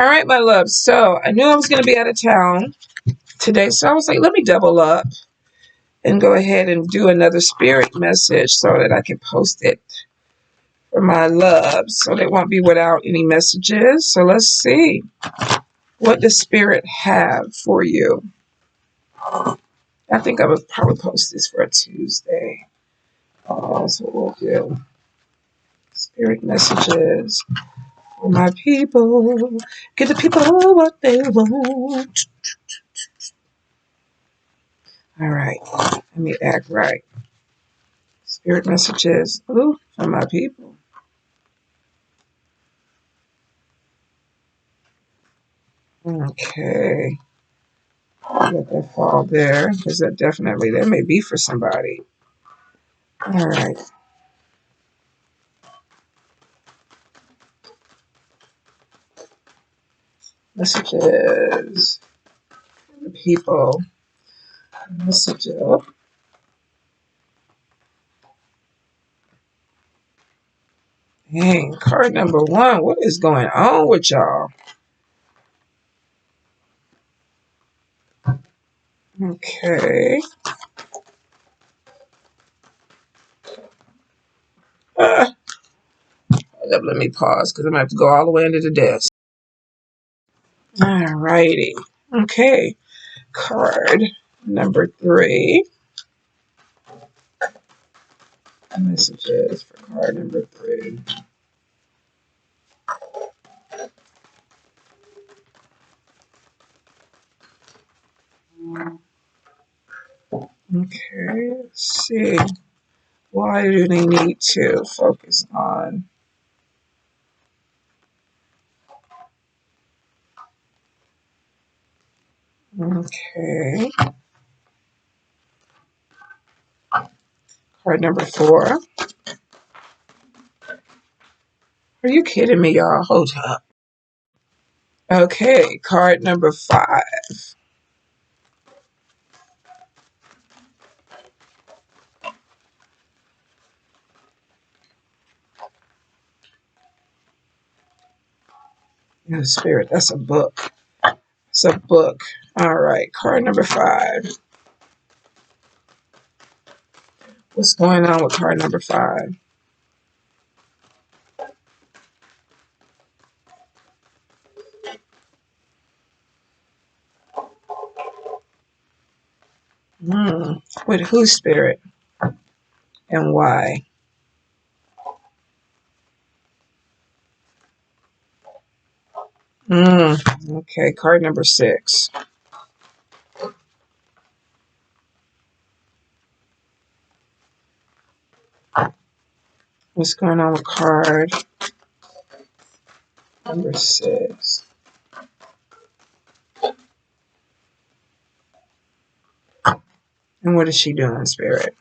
All right, my love. So I knew I was going to be out of town today. So I was like, let me double up and go ahead and do another spirit message so that I can post it for my loves. So they won't be without any messages. So let's see what the spirit have for you. I think I would probably post this for a Tuesday. That's what we'll do. Spirit messages for my people. Give the people what they want. All right. Let me act right. Spirit messages. Ooh, for my people. Okay. Let that fall there because that may be for somebody. All right. Messages. For the people. Messages. Oh. Dang, card number 1. What is going on with y'all? Okay. Let me pause because I'm going to have to go all the way under the desk. All righty. Okay. Card number 3. Messages for card number 3. Okay, let's see. Why do they need to focus on? Okay. Card number 4. Are you kidding me, y'all? Hold up. Okay, card number 5. Oh, Spirit, that's a book. It's a book. All right, card number 5. What's going on with card number 5? With who, Spirit? And why? Okay, card number 6. What's going on with card number 6? And what is she doing, Spirit?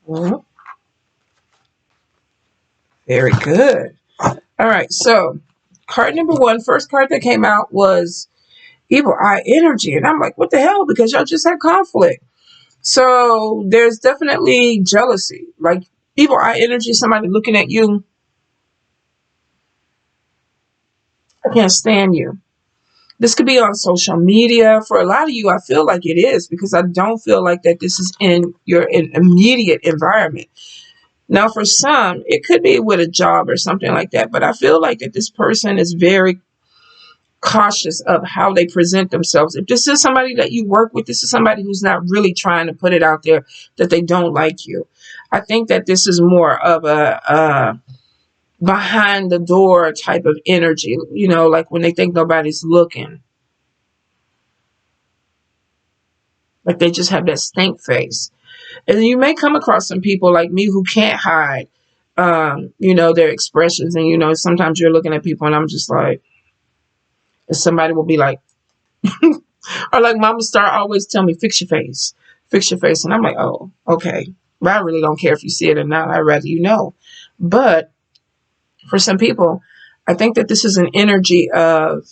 Well, very good. All right, so card number 1, first card that came out was Evil Eye Energy. And I'm like, what the hell? Because y'all just had conflict. So there's definitely jealousy. Like Evil Eye Energy, somebody looking at you. I can't stand you. This could be on social media. For a lot of you, I feel like it is because I don't feel like that this is in your immediate environment. Now, for some, it could be with a job or something like that. But I feel like that this person is very cautious of how they present themselves. If this is somebody that you work with, this is somebody who's not really trying to put it out there that they don't like you. I think that this is more of a behind the door type of energy, you know, like when they think nobody's looking. Like they just have that stink face. And you may come across some people like me who can't hide, you know, their expressions. And, you know, sometimes you're looking at people and I'm just like, and somebody will be like, or like Mama Star always tell me, fix your face, fix your face. And I'm like, oh, okay. But I really don't care if you see it or not. I'd rather you know. But for some people, I think that this is an energy of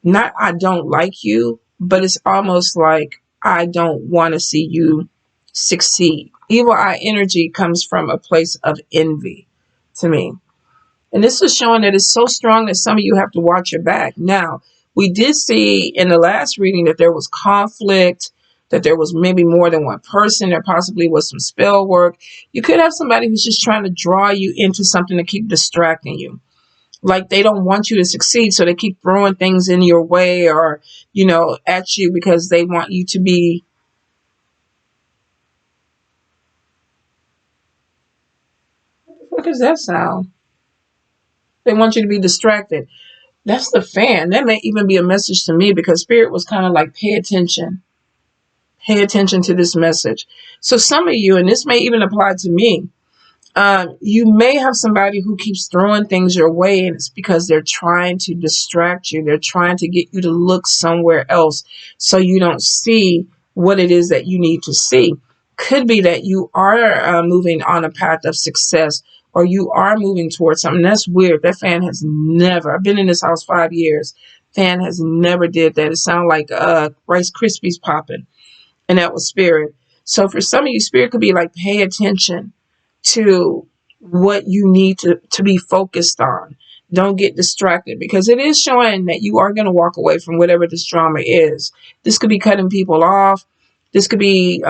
Not I don't like you, but it's almost like I don't want to see you succeed. Evil eye energy comes from a place of envy to me. And this is showing that it's so strong that some of you have to watch your back. Now, we did see in the last reading that there was conflict, that there was maybe more than one person. There possibly was some spell work. You could have somebody who's just trying to draw you into something to keep distracting you. Like they don't want you to succeed, so they keep throwing things in your way or, at you because they want you to be. What the fuck is that sound? They want you to be distracted. That's the fan. That may even be a message to me because Spirit was kind of like, pay attention. Pay attention to this message. So some of you, and this may even apply to me, you may have somebody who keeps throwing things your way, and it's because they're trying to distract you. They're trying to get you to look somewhere else so you don't see what it is that you need to see. Could be that you are moving on a path of success, or you are moving towards something. That's weird. That fan has never, I've been in this house 5 years. Fan has never did that. It sounded like Rice Krispies popping, and that was Spirit. So for some of you, Spirit could be like, pay attention to what you need to be focused on. Don't get distracted because it is showing that you are going to walk away from whatever this drama is. This could be cutting people off. This could be,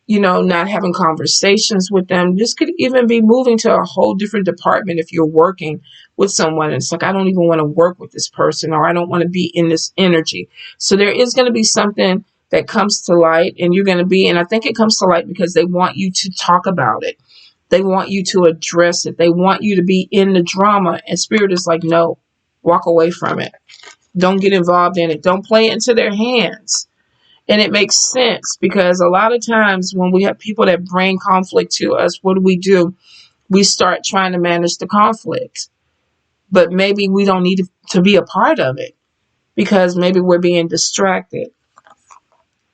not having conversations with them. This could even be moving to a whole different department if you're working with someone. And it's like, I don't even want to work with this person, or I don't want to be in this energy. So there is going to be something that comes to light, and you're going to be, and I think it comes to light because they want you to talk about it. They want you to address it. They want you to be in the drama. And Spirit is like, no, walk away from it. Don't get involved in it. Don't play it into their hands. And it makes sense because a lot of times when we have people that bring conflict to us, what do? We start trying to manage the conflict. But maybe we don't need to be a part of it because maybe we're being distracted.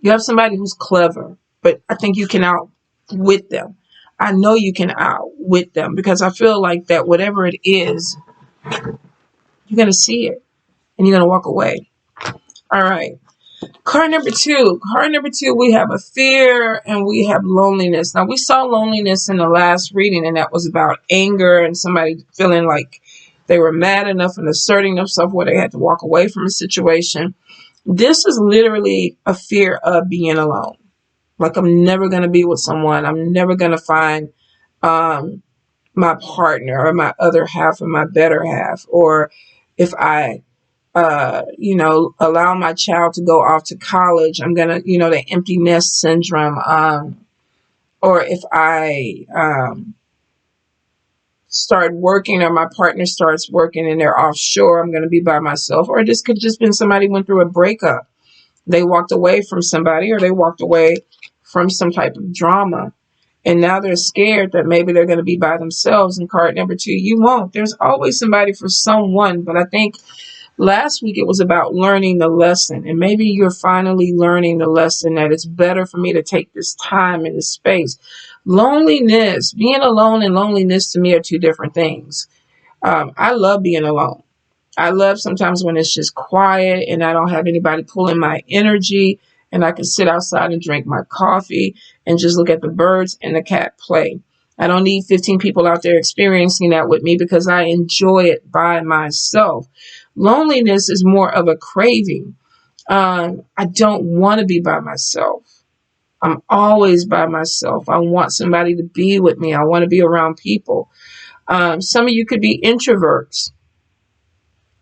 You have somebody who's clever, but I think you can outwit them. I know you can outwit them because I feel like that whatever it is, you're going to see it and you're going to walk away. All right. Card number two. Card number two, we have a fear and we have loneliness. Now, we saw loneliness in the last reading, and that was about anger and somebody feeling like they were mad enough and asserting themselves where they had to walk away from a situation. This is literally a fear of being alone. Like, I'm never going to be with someone. I'm never going to find my partner or my other half or my better half. Or if I, allow my child to go off to college, I'm going to, the empty nest syndrome. Or if I start working or my partner starts working and they're offshore, I'm going to be by myself. Or this could just been somebody went through a breakup. They walked away from somebody, or they walked away from some type of drama. And now they're scared that maybe they're going to be by themselves. And card number two, you won't. There's always somebody for someone. But I think last week it was about learning the lesson. And maybe you're finally learning the lesson that it's better for me to take this time and this space. Loneliness, being alone and loneliness to me are two different things. I love being alone. I love sometimes when it's just quiet and I don't have anybody pulling my energy, and I can sit outside and drink my coffee and just look at the birds and the cat play. I don't need 15 people out there experiencing that with me because I enjoy it by myself. Loneliness is more of a craving. I don't want to be by myself. I'm always by myself. I want somebody to be with me. I want to be around people. Some of you could be introverts.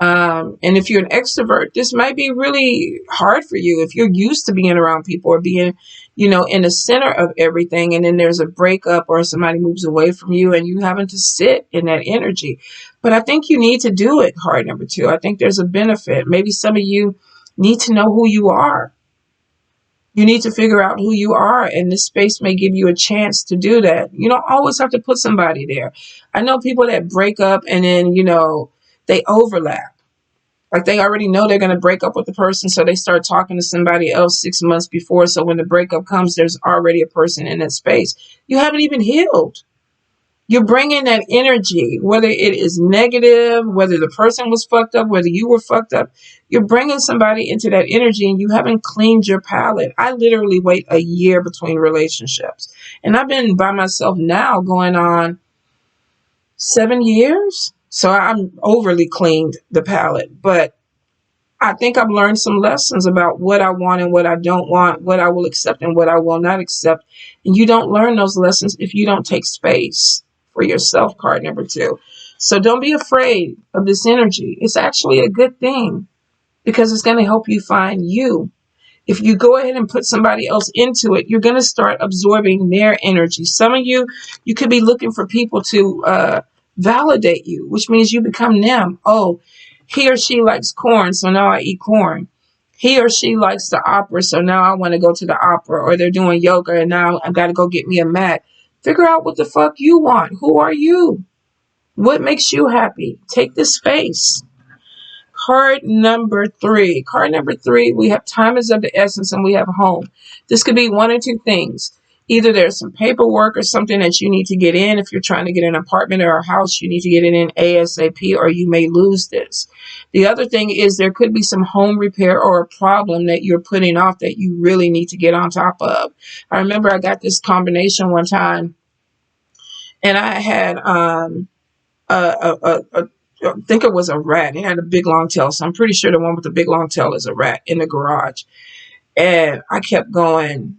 And if you're an extrovert, this might be really hard for you if you're used to being around people or being, in the center of everything. And then there's a breakup or somebody moves away from you and you having to sit in that energy. But I think you need to do it, card number two. I think there's a benefit. Maybe some of you need to know who you are. You need to figure out who you are, and this space may give you a chance to do that. You don't always have to put somebody there. I know people that break up and then, they overlap. Like they already know they're going to break up with the person, so they start talking to somebody else 6 months before. So when the breakup comes, there's already a person in that space. You haven't even healed. You're bringing that energy, whether it is negative, whether the person was fucked up, whether you were fucked up. You're bringing somebody into that energy and you haven't cleaned your palate. I literally wait a year between relationships. And I've been by myself now going on 7 years. So I'm overly cleaned the palate. But I think I've learned some lessons about what I want and what I don't want, what I will accept and what I will not accept. And you don't learn those lessons if you don't take space for yourself, card number 2. So don't be afraid of this energy. It's actually a good thing because it's going to help you find you. If you go ahead and put somebody else into it, you're going to start absorbing their energy. Some of you, you could be looking for people to validate you, which means you become them. Oh, he or she likes corn, so now I eat corn. He or she likes the opera, so now I want to go to the opera. Or they're doing yoga, and now I've got to go get me a mat. Figure out what the fuck you want. Who are you? What makes you happy? Take this space. Card number 3. Card number 3, we have time is of the essence and we have home. This could be one or two things. Either there's some paperwork or something that you need to get in. If you're trying to get an apartment or a house, you need to get it in ASAP or you may lose this. The other thing is there could be some home repair or a problem that you're putting off that you really need to get on top of. I remember I got this combination one time and I had I think it was a rat. It had a big long tail. So I'm pretty sure the one with the big long tail is a rat in the garage. And I kept going,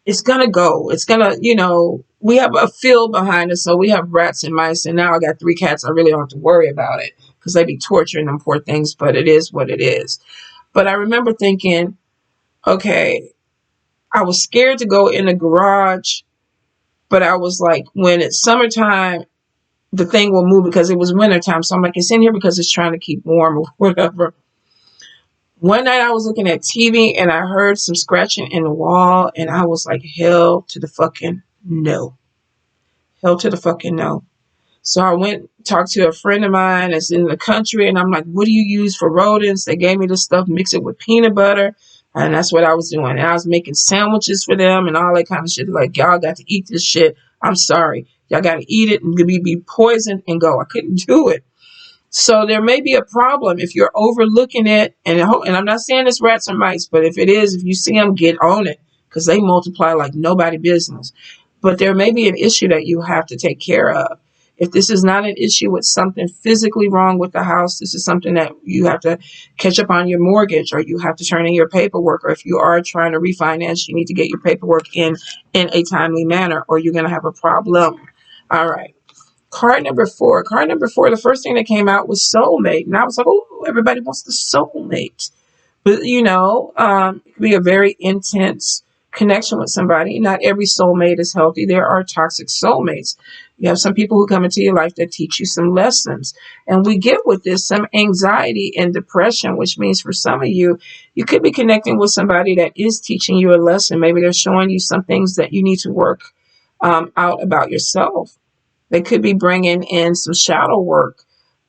it's going to go. It's going to, we have a field behind us. So we have rats and mice. And now I got 3 cats. I really don't have to worry about it because they be torturing them poor things. But it is what it is. But I remember thinking, okay, I was scared to go in the garage. But I was like, when it's summertime, the thing will move because it was wintertime. So I'm like, it's in here because it's trying to keep warm or whatever. One night I was looking at TV and I heard some scratching in the wall and I was like, hell to the fucking no. Hell to the fucking no. So I went talked to a friend of mine that's in the country and I'm like, what do you use for rodents? They gave me this stuff, mix it with peanut butter. And that's what I was doing. And I was making sandwiches for them and all that kind of shit. Like, y'all got to eat this shit. I'm sorry. Y'all got to eat it and be poisoned and go. I couldn't do it. So there may be a problem if you're overlooking it. And I'm not saying it's rats or mice, but if it is, if you see them, get on it because they multiply like nobody business. But there may be an issue that you have to take care of. If this is not an issue with something physically wrong with the house, this is something that you have to catch up on your mortgage or you have to turn in your paperwork. Or if you are trying to refinance, you need to get your paperwork in a timely manner or you're going to have a problem. All right. Card number 4. Card number 4, the first thing that came out was soulmate. And I was like, oh, everybody wants the soulmate. But, it can be a very intense connection with somebody. Not every soulmate is healthy. There are toxic soulmates. You have some people who come into your life that teach you some lessons. And we get with this some anxiety and depression, which means for some of you, you could be connecting with somebody that is teaching you a lesson. Maybe they're showing you some things that you need to work out about yourself. They could be bringing in some shadow work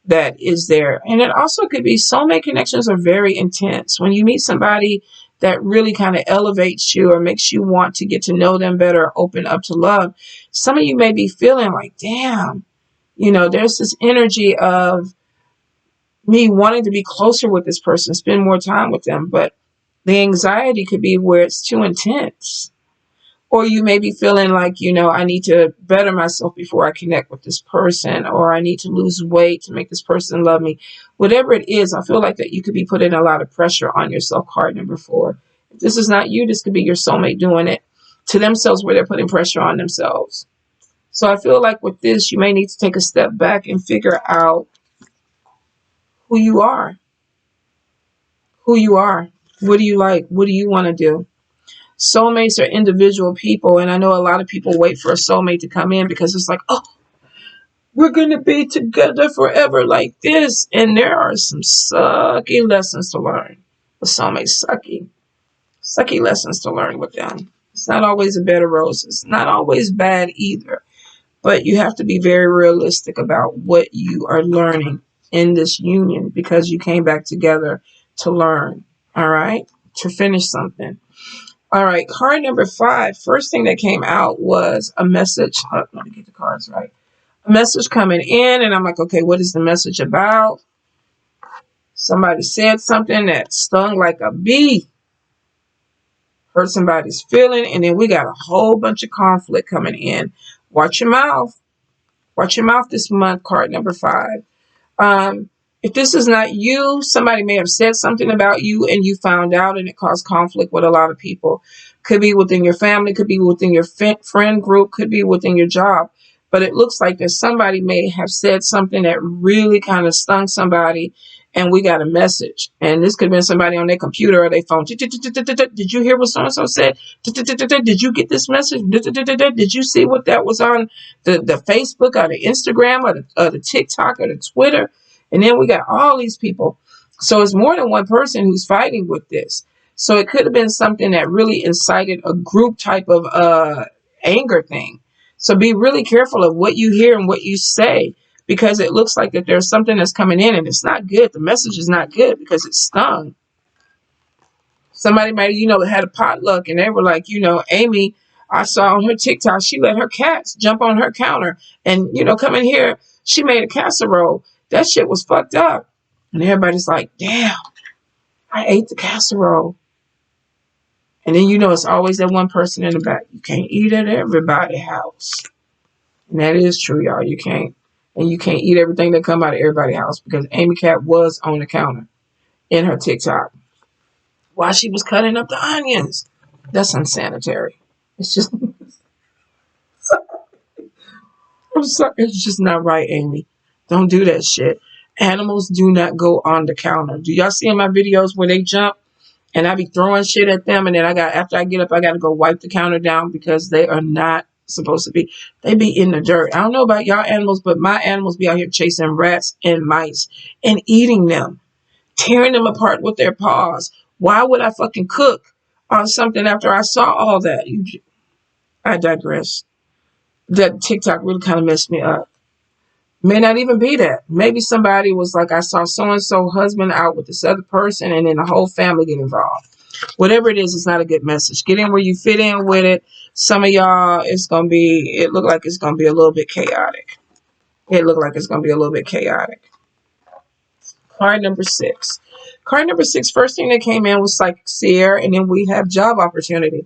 that is there. And it also could be soulmate connections are very intense. When you meet somebody that really kind of elevates you or makes you want to get to know them better, or open up to love, some of you may be feeling like, damn, there's this energy of me wanting to be closer with this person, spend more time with them. But the anxiety could be where it's too intense. Or you may be feeling like, I need to better myself before I connect with this person, or I need to lose weight to make this person love me. Whatever it is, I feel like that you could be putting a lot of pressure on yourself, card number 4. If this is not you, this could be your soulmate doing it to themselves where they're putting pressure on themselves. So I feel like with this, you may need to take a step back and figure out who you are. Who you are. What do you like? What do you want to do? Soulmates are individual people, and I know a lot of people wait for a soulmate to come in because it's like, oh, we're going to be together forever like this. And there are some sucky lessons to learn with soulmates. Sucky lessons to learn with them. It's not always a bed of roses. Not always bad either. But you have to be very realistic about what you are learning in this union because you came back together to learn, all right, to finish something. All right, card number 5. First thing that came out was a message. Oh, let me get the cards right. A message coming in, and I'm like, okay, what is the message about? Somebody said something that stung like a bee, hurt somebody's feeling, and then we got a whole bunch of conflict coming in. Watch your mouth. Watch your mouth this month, card number 5. Um, if this is not you, somebody may have said something about you and you found out and it caused conflict with a lot of people. Could be within your family, could be within your friend group, could be within your job. But it looks like that somebody may have said something that really kind of stung somebody and we got a message. And this could have been somebody on their computer or their phone. Did you hear what so-and-so said? Did you get this message? Did you see what that was on the Facebook or the Instagram or the TikTok or the Twitter? And then we got all these people. So it's more than one person who's fighting with this. So it could have been something that really incited a group type of anger thing. So be really careful of what you hear and what you say, because it looks like that there's something that's coming in and it's not good. The message is not good because it stung. Somebody might, had a potluck and they were like, Amy, I saw on her TikTok, she let her cats jump on her counter and, come in here. She made a casserole. That shit was fucked up. And everybody's like, damn, I ate the casserole. And then, it's always that one person in the back. You can't eat at everybody's house. And that is true, y'all. You can't. And you can't eat everything that come out of everybody's house, because Amy Cat was on the counter in her TikTok while she was cutting up the onions. That's unsanitary. It's just, I'm sorry, it's just not right, Amy. Don't do that shit. Animals do not go on the counter. Do y'all see in my videos where they jump and I be throwing shit at them, and then after I get up, I got to go wipe the counter down because they are not supposed to be. They be in the dirt. I don't know about y'all animals, but my animals be out here chasing rats and mice and eating them, tearing them apart with their paws. Why would I fucking cook on something after I saw all that? I digress. That TikTok really kind of messed me up. May not even be that. Maybe somebody was like, I saw so-and-so husband out with this other person, and then the whole family get involved. Whatever it is, it's not a good message. Get in where you fit in with it. Some of y'all, it look like it's going to be a little bit chaotic. It look like it's going to be a little bit chaotic. Card number 6. Card number 6, first thing that came in was psychic seer, and then we have job opportunity.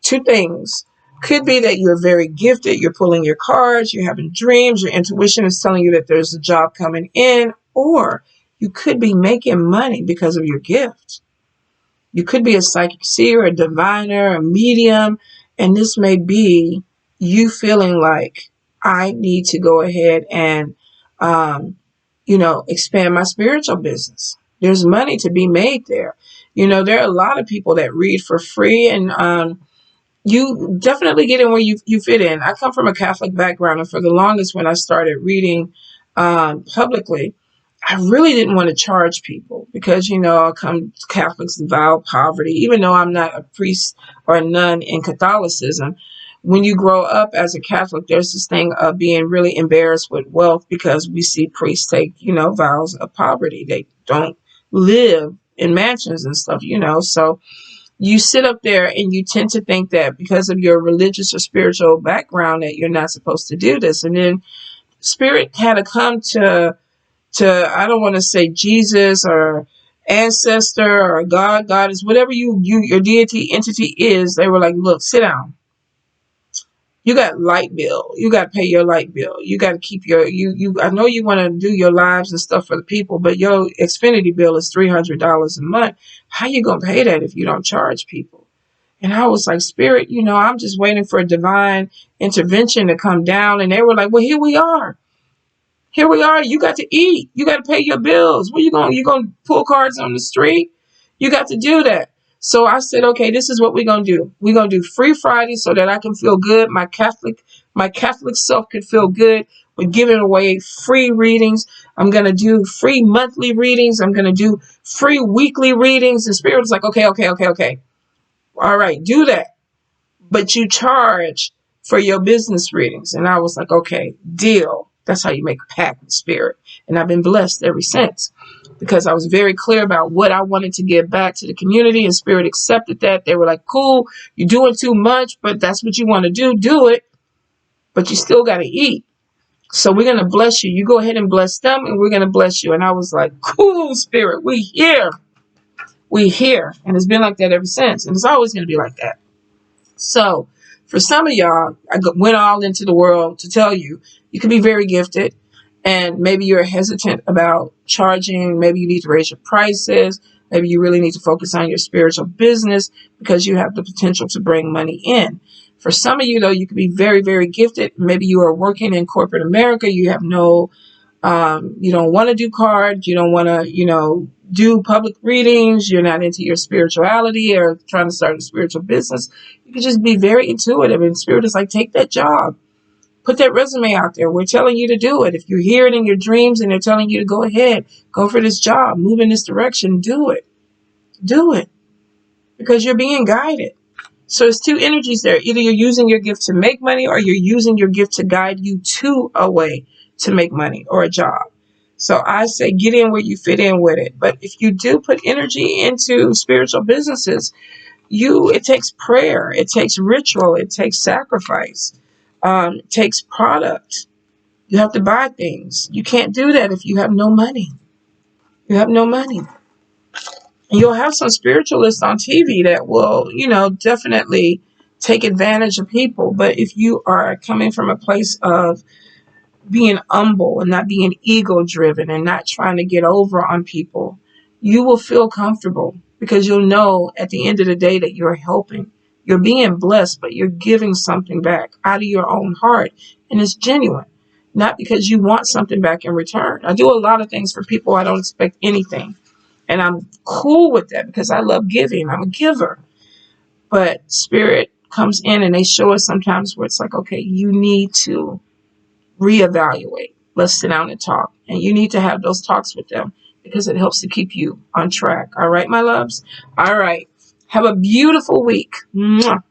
2 things. Could be that you're very gifted, you're pulling your cards, you're having dreams, your intuition is telling you that there's a job coming in, or you could be making money because of your gift. You could be a psychic seer, a diviner, a medium, and this may be you feeling like, I need to go ahead and, expand my spiritual business. There's money to be made there. There are a lot of people that read for free, and you definitely get in where you fit in. I come from a Catholic background, and for the longest when I started reading publicly, I really didn't want to charge people because, Catholics vow poverty. Even though I'm not a priest or a nun in Catholicism, when you grow up as a Catholic, there's this thing of being really embarrassed with wealth because we see priests take, vows of poverty. They don't live in mansions and stuff, so you sit up there and you tend to think that because of your religious or spiritual background that you're not supposed to do this. And then spirit had to come to I don't want to say Jesus or ancestor or God, goddess, whatever your deity entity is. They were like, look, sit down. You got light bill. You got to pay your light bill. You got to keep I know you want to do your lives and stuff for the people, but your Xfinity bill is $300 a month. How you going to pay that if you don't charge people? And I was like, Spirit, I'm just waiting for a divine intervention to come down. And they were like, well, here we are. Here we are. You got to eat. You got to pay your bills. Where you going? You going to pull cards on the street? You got to do that. So I said, okay, this is what we're going to do. We're going to do Free Friday so that I can feel good. My Catholic self can feel good. We're giving away free readings. I'm going to do free monthly readings. I'm going to do free weekly readings. And Spirit was like, okay. All right, do that. But you charge for your business readings. And I was like, okay, deal. That's how you make a pact with Spirit. And I've been blessed ever since. because I was very clear about what I wanted to give back to the community, and Spirit accepted that. They were like, cool, you're doing too much, but that's what you want to do it, but you still got to eat. So we're going to bless you. You go ahead and bless them, and we're going to bless you. And I was like, cool, Spirit, we here. We here. And it's been like that ever since. And it's always going to be like that. So for some of y'all, went all into the world to tell you, you can be very gifted, and maybe you're hesitant about charging. Maybe you need to raise your prices. Maybe you really need to focus on your spiritual business because you have the potential to bring money in. For some of you, though, you could be very, very gifted. Maybe you are working in corporate America. You have no, you don't want to do cards. You don't want to, do public readings. You're not into your spirituality or trying to start a spiritual business. You can just be very intuitive, and Spirit is like, take that job. Put that resume out there. We're telling you to do it. If you hear it in your dreams and they're telling you to go ahead, go for this job, move in this direction, do it. Do it. Because you're being guided. So it's two energies there. Either you're using your gift to make money, or you're using your gift to guide you to a way to make money or a job. So I say get in where you fit in with it. But if you do put energy into spiritual businesses, it takes prayer, it takes ritual, it takes sacrifice, it takes product. You have to buy things. You can't do that if you have no money. You have no money. And you'll have some spiritualists on TV that will, definitely take advantage of people. But if you are coming from a place of being humble and not being ego driven and not trying to get over on people, you will feel comfortable because you'll know at the end of the day that you're helping. You're being blessed, but you're giving something back out of your own heart. And it's genuine, not because you want something back in return. I do a lot of things for people. I don't expect anything. And I'm cool with that because I love giving. I'm a giver. But Spirit comes in and they show us sometimes where it's like, okay, you need to reevaluate. Let's sit down and talk. And you need to have those talks with them because it helps to keep you on track. All right, my loves? All right. Have a beautiful week. Mwah.